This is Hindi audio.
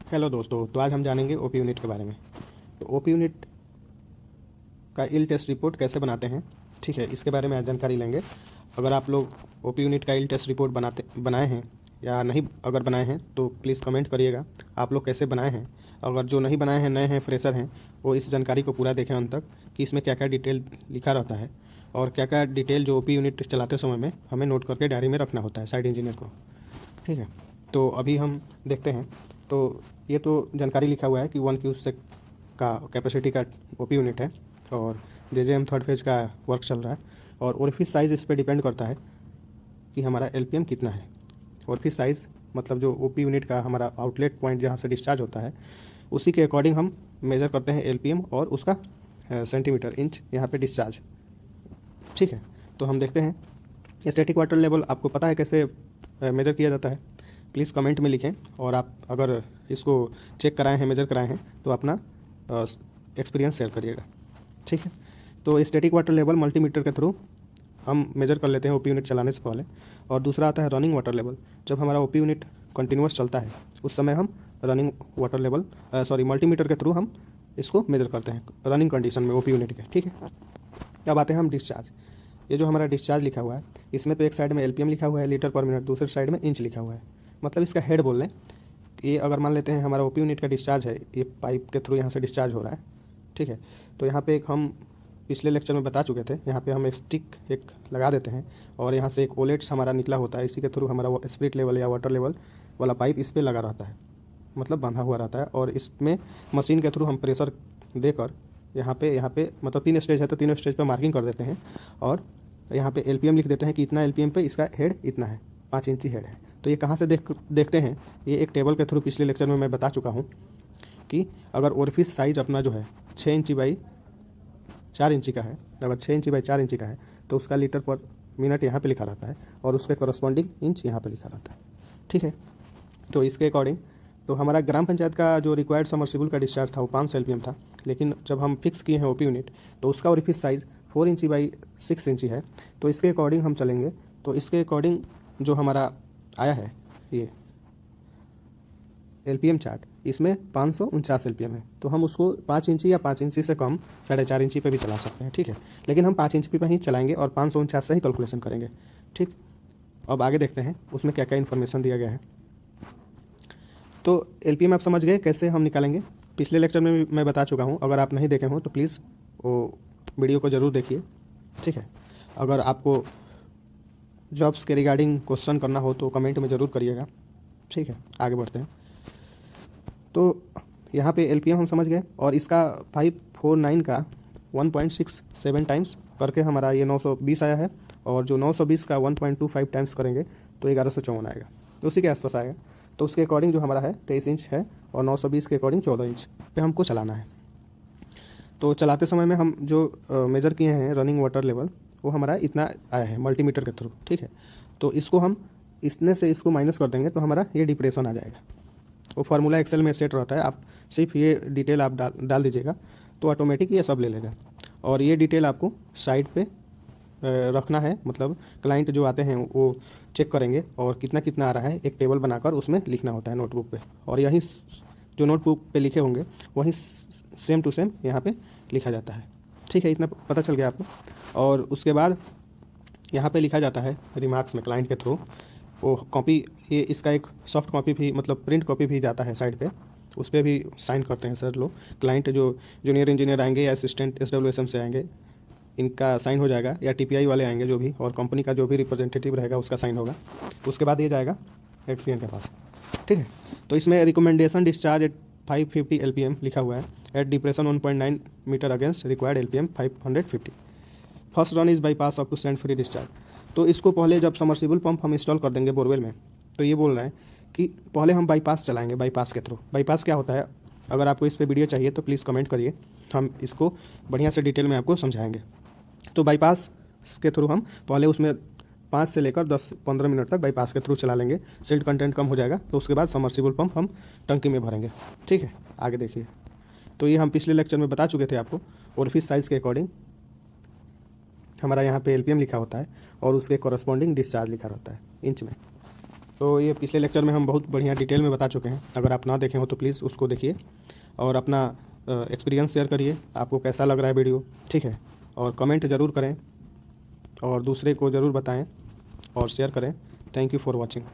हेलो दोस्तों, तो आज हम जानेंगे ओपी यूनिट के बारे में। तो ओपी यूनिट का इल टेस्ट रिपोर्ट कैसे बनाते हैं, ठीक है, इसके बारे में आज जानकारी लेंगे। अगर आप लोग ओपी यूनिट का इल टेस्ट रिपोर्ट बनाए हैं या नहीं, अगर बनाए हैं तो प्लीज़ कमेंट करिएगा आप लोग कैसे बनाए हैं। अगर जो नहीं बनाए हैं, नए हैं, फ्रेशर हैं, वो इस जानकारी को पूरा देखें अंत तक कि इसमें क्या क्या डिटेल लिखा रहता है और क्या क्या डिटेल जो ओपी यूनिट चलाते समय में हमें नोट करके डायरी में रखना होता है साइड इंजीनियर को, ठीक है। तो अभी हम देखते हैं। तो ये तो जानकारी लिखा हुआ है कि 1 क्यूसेक का कैपेसिटी का ओपी यूनिट है और जेजेएम थर्ड फेज का वर्क चल रहा है और ओरिफिस साइज़ इस पर डिपेंड करता है कि हमारा एलपीएम कितना है। ओरिफिस साइज़ मतलब जो ओपी यूनिट का हमारा आउटलेट पॉइंट जहाँ से डिस्चार्ज होता है उसी के अकॉर्डिंग हम मेज़र करते हैं एलपीएम और उसका सेंटीमीटर इंच यहाँ पे डिस्चार्ज, ठीक है। तो हम देखते हैं स्टैटिक वाटर लेवल आपको पता है कैसे मेज़र किया जाता है, प्लीज़ कमेंट में लिखें। और आप अगर इसको चेक कराए हैं, मेज़र कराए हैं, तो अपना एक्सपीरियंस शेयर करिएगा, ठीक है। तो स्टैटिक वाटर लेवल मल्टीमीटर के थ्रू हम मेज़र कर लेते हैं ओपी यूनिट चलाने से पहले। और दूसरा आता है रनिंग वाटर लेवल। जब हमारा ओपी यूनिट कंटिन्यूस चलता है उस समय हम रनिंग वाटर लेवल मल्टीमीटर के थ्रू हम इसको मेज़र करते हैं रनिंग कंडीशन में ओपी यूनिट के, ठीक है। अब आते हैं हम डिस्चार्ज। ये जो हमारा डिस्चार्ज लिखा हुआ है इसमें तो एक साइड में एलपीएम लिखा हुआ है लीटर पर मिनट, दूसरे साइड में इंच लिखा हुआ है। मतलब इसका हेड बोल लें। ये अगर मान लेते हैं हमारा ओपी यूनिट का डिस्चार्ज है, ये पाइप के थ्रू यहाँ से डिस्चार्ज हो रहा है, ठीक है। तो यहाँ पे एक हम पिछले लेक्चर में बता चुके थे, यहाँ पे हम एक स्टिक एक लगा देते हैं और यहाँ से एक ओलेट्स हमारा निकला होता है, इसी के थ्रू हमारा स्पिरिट लेवल या वाटर लेवल वाला पाइप इस पर लगा रहता है, मतलब बांधा हुआ रहता है। और इसमें मशीन के थ्रू हम प्रेशर देकर यहाँ पे मतलब 3 स्टेज है तो 3 स्टेज पर मार्किंग कर देते हैं और यहाँ पे एलपीएम लिख देते हैं कि इतना एलपीएम पे इसका हेड इतना है, 5 इंची हेड है। तो ये कहाँ से देखते हैं, ये एक टेबल के थ्रू पिछले लेक्चर में मैं बता चुका हूँ कि अगर ओरिफिस साइज अपना जो है 6 इंची बाई 4 इंची का है, अगर 6 इंची बाई 4 इंची का है तो उसका लीटर पर मिनट यहाँ पे लिखा रहता है और उसके करस्पॉन्डिंग इंच यहाँ पे लिखा रहता है, ठीक है। तो इसके अकॉर्डिंग तो हमारा ग्राम पंचायत का जो रिक्वायर्ड समर्सिबल का डिस्चार्ज था वो 500 एलपीएम था, लेकिन जब हम फिक्स किए हैं ओपी यूनिट तो उसका ओरिफिस साइज़ 4 इंची बाई 6 इंची है। तो इसके अकॉर्डिंग हम चलेंगे। तो इसके अकॉर्डिंग जो हमारा आया है ये एलपीएम चार्ट, इसमें 549 एलपीएम है। तो हम उसको 5 इंची या 5 इंची से कम 4.5 इंची पे भी चला सकते हैं, ठीक है। लेकिन हम 5 इंची पे ही चलाएंगे और 549 से ही कैलकुलेशन करेंगे, ठीक। अब आगे देखते हैं उसमें क्या क्या इन्फॉर्मेशन दिया गया है। तो एलपीएम आप समझ गए कैसे हम निकालेंगे, पिछले लेक्चर में भी मैं बता चुका हूँ। अगर आप नहीं देखे हो तो प्लीज़ वो वीडियो को ज़रूर देखिए, ठीक है। अगर आपको जॉब्स के रिगार्डिंग क्वेश्चन करना हो तो कमेंट में ज़रूर करिएगा, ठीक है। आगे बढ़ते हैं। तो यहाँ पे एलपीएम हम समझ गए और इसका 549 का 1.67 टाइम्स करके हमारा ये 920 आया है और जो 920 का 1.25 टाइम्स करेंगे तो 1154 आएगा, तो उसी के आसपास आएगा। तो उसके अकॉर्डिंग जो हमारा है 23 इंच है और 920 के अकॉर्डिंग 14 इंच पे हमको चलाना है। तो चलाते समय में हम जो मेज़र किए हैं रनिंग वाटर लेवल वो हमारा इतना आया है मल्टीमीटर के थ्रू, ठीक है। तो इसको हम इतने से इसको माइनस कर देंगे तो हमारा ये डिप्रेशन आ जाएगा। वो फार्मूला एक्सेल में सेट रहता है, आप सिर्फ ये डिटेल आप डाल दीजिएगा तो ऑटोमेटिक ये सब ले लेगा। और ये डिटेल आपको साइड पे रखना है, मतलब क्लाइंट जो आते हैं वो चेक करेंगे और कितना कितना आ रहा है एक टेबल बनाकर उसमें लिखना होता है नोटबुक पे। और यही जो नोटबुक पे लिखे होंगे वही सेम टू सेम यहाँ पे लिखा जाता है, ठीक है। इतना पता चल गया आपको। और उसके बाद यहाँ पे लिखा जाता है रिमार्क्स में क्लाइंट के थ्रू वो कॉपी, ये इसका एक सॉफ्ट कॉपी भी मतलब प्रिंट कॉपी भी जाता है साइड पे, उस पर भी साइन करते हैं सर लोग। क्लाइंट जो जूनियर इंजीनियर आएंगे या असिस्टेंट एसडब्ल्यूएसएम से आएंगे इनका साइन हो जाएगा, या टीपीआई वाले आएंगे जो भी, और कंपनी का जो भी रिप्रेजेंटेटिव रहेगा उसका साइन होगा। उसके बाद ये जाएगा एक्सीएन के पास, ठीक है। तो इसमें रिकमेंडेशन डिस्चार्ज एट 550 एलपीएम लिखा हुआ है, at depression 1.9 metre against required LPM 550। First run is bypass up to sand free discharge. तो इसको पहले जब समर्सिबल पंप हम इंस्टॉल कर देंगे बोरवेल में तो ये बोल रहे हैं कि पहले हम बाईपास चलाएंगे, बाईपास के थ्रू। बाईपास क्या होता है, अगर आपको इस पर वीडियो चाहिए तो प्लीज़ कमेंट करिए, हम इसको बढ़िया से डिटेल में आपको समझाएंगे। तो बाईपास के थ्रू हम पहले उसमें 5 से लेकर 10-15 मिनट तक बाईपास के थ्रू चला लेंगे, सिल्ट कंटेंट कम हो जाएगा। तो उसके बाद समर्सिबल पंप हम टंकी में भरेंगे, ठीक है। आगे देखिए। तो ये हम पिछले लेक्चर में बता चुके थे आपको। ओरिफिस साइज़ के अकॉर्डिंग हमारा यहाँ पे एलपीएम लिखा होता है और उसके कॉरस्पॉन्डिंग डिस्चार्ज लिखा रहता है इंच में। तो ये पिछले लेक्चर में हम बहुत बढ़िया डिटेल में बता चुके हैं। अगर आप ना देखें हो तो प्लीज़ उसको देखिए और अपना एक्सपीरियंस शेयर करिए, आपको कैसा लग रहा है वीडियो, ठीक है। और कमेंट ज़रूर करें और दूसरे को ज़रूर बताएं और शेयर करें। Thank you for watching.